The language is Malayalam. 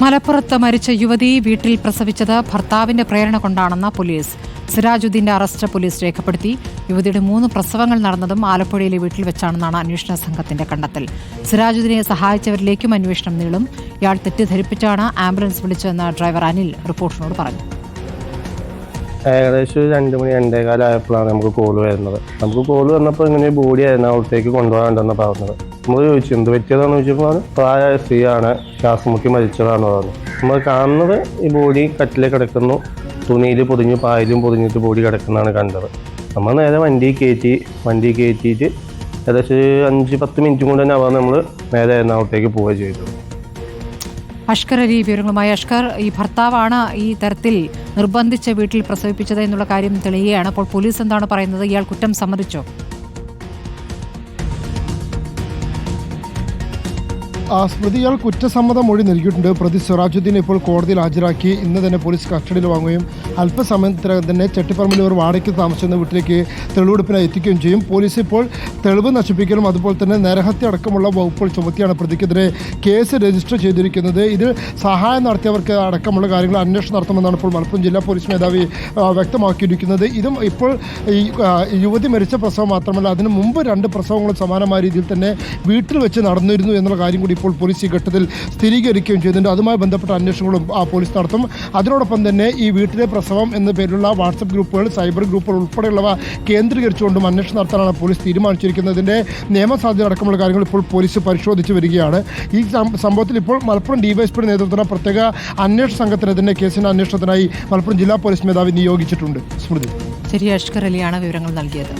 മലപ്പുറത്ത് മരിച്ച യുവതി വീട്ടിൽ പ്രസവിച്ചത് ഭർത്താവിന്റെ പ്രേരണ കൊണ്ടാണെന്ന പോലീസ്. സിറാജുദ്ദീന്റെ അറസ്റ്റ് പോലീസ് രേഖപ്പെടുത്തി. യുവതിയുടെ 3 പ്രസവങ്ങൾ നടന്നതും ആലപ്പുഴയിലെ വീട്ടിൽ വെച്ചാണെന്നാണ് അന്വേഷണ സംഘത്തിന്റെ കണ്ടെത്തൽ. സിറാജുദ്ദീനെ സഹായിച്ചവരിലേക്കും അന്വേഷണം നീളും. ഇയാൾ തെറ്റിദ്ധരിപ്പിച്ചാണ് ആംബുലൻസ് വിളിച്ചതെന്ന് ഡ്രൈവർ അനിൽ റിപ്പോർട്ടറിനോട് പറഞ്ഞു. ഏകദേശം 2 മണി 2:15 ആയപ്പോഴാണ് നമുക്ക് കോള് വരുന്നത്. നമുക്ക് കോള് വന്നപ്പോൾ ഇങ്ങനെ ബോഡി എറണാകുളത്തേക്ക് കൊണ്ടുപോകാണ്ടെന്ന് പറഞ്ഞത്. നമ്മൾ ചോദിച്ചു എന്ത് പറ്റിയതാണെന്ന് ചോദിച്ചപ്പോൾ പ്രായമായ സ്ത്രീയാണ്, ശ്വാസമുട്ടി മരിച്ചതാണെന്ന് പറഞ്ഞു. നമ്മൾ കാണുന്നത് ഈ ബോഡി കട്ടിലേക്ക് കിടക്കുന്നു, തുണിയിൽ പൊതിഞ്ഞ് പായലും പൊതിഞ്ഞിട്ട് ബോഡി കിടക്കുന്നതാണ് കണ്ടത്. നമ്മൾ നേരെ വണ്ടി കയറ്റിയിട്ട് ഏകദേശം 5-10 മിനിറ്റ് കൊണ്ട് തന്നെ അവർ നമ്മൾ നേരെ എറണാകുളത്തേക്ക് പോവുക ചെയ്തത്. അഷ്കർ അലി വിവരങ്ങളുമായി. അഷ്കർ, ഈ ഭർത്താവാണ് ഈ തരത്തിൽ നിർബന്ധിച്ച് വീട്ടിൽ പ്രസവിപ്പിച്ചത് എന്നുള്ള കാര്യം തെളിയുകയാണ്. അപ്പോൾ പോലീസ് എന്താണ് പറയുന്നത്? ഇയാൾ കുറ്റം സമ്മതിച്ചോ? സ്മൃതി, ഇയാൾ കുറ്റസമ്മത മൊഴി നൽകിയിട്ടുണ്ട്. പ്രതി സിറാജുദ്ദീനെ ഇപ്പോൾ കോടതിയിൽ ഹാജരാക്കി ഇന്ന് തന്നെ പോലീസ് കസ്റ്റഡിയിൽ വാങ്ങുകയും അല്പസമയത്തിനകം തന്നെ ചെട്ടിപ്പറമ്പിൽ ഒരു വാടകയ്ക്ക് താമസിക്കുന്ന വീട്ടിലേക്ക് തെളിവെടുപ്പിനായി എത്തിക്കുകയും ചെയ്യും. പോലീസ് ഇപ്പോൾ തെളിവ് നശിപ്പിക്കലും അതുപോലെ തന്നെ നരഹത്യ അടക്കമുള്ള വകുപ്പുകൾ ചുമത്തിയാണ് പ്രതിക്കെതിരെ കേസ് രജിസ്റ്റർ ചെയ്തിരിക്കുന്നത്. ഇതിൽ സഹായം നടത്തിയവർക്ക് അടക്കമുള്ള കാര്യങ്ങൾ അന്വേഷണം നടത്തുമെന്നാണ് ഇപ്പോൾ മലപ്പുറം ജില്ലാ പോലീസ് മേധാവി വ്യക്തമാക്കിയിരിക്കുന്നത്. ഇതും ഇപ്പോൾ ഈ യുവതി മരിച്ച പ്രസവം മാത്രമല്ല, അതിന് മുമ്പ് 2 പ്രസവങ്ങളും സമാനമായ രീതിയിൽ തന്നെ വീട്ടിൽ വെച്ച് നടന്നിരുന്നു എന്നുള്ള കാര്യം കൂടി ഇപ്പോൾ പോലീസ് ഈ ഘട്ടത്തിൽ സ്ഥിരീകരിക്കുകയും ചെയ്യുന്നുണ്ട്. അതുമായി ബന്ധപ്പെട്ട അന്വേഷണങ്ങളും പോലീസ് നടത്തും. അതിനോടൊപ്പം തന്നെ ഈ വീട്ടിലെ പ്രസവം എന്ന പേരിലുള്ള വാട്സപ്പ് ഗ്രൂപ്പുകൾ, സൈബർ ഗ്രൂപ്പുകൾ ഉൾപ്പെടെയുള്ളവ കേന്ദ്രീകരിച്ചുകൊണ്ടും അന്വേഷണം നടത്താനാണ് പോലീസ് തീരുമാനിച്ചിരിക്കുന്നത്. ഇതിൻ്റെ നിയമസാധ്യത അടക്കമുള്ള കാര്യങ്ങൾ ഇപ്പോൾ പോലീസ് പരിശോധിച്ച് വരികയാണ്. ഈ സംഭവത്തിൽ ഇപ്പോൾ മലപ്പുറം ഡിവൈഎസ്പിയുടെ നേതൃത്വത്തിലുള്ള പ്രത്യേക അന്വേഷണ സംഘത്തിന് ഇതിൻ്റെ കേസിൻ്റെ അന്വേഷണത്തിനായി മലപ്പുറം ജില്ലാ പോലീസ് മേധാവി നിയോഗിച്ചിട്ടുണ്ട്. സ്മൃതി. ശരി, അഷ്കർ അലിയാണ് വിവരങ്ങൾ നൽകിയത്.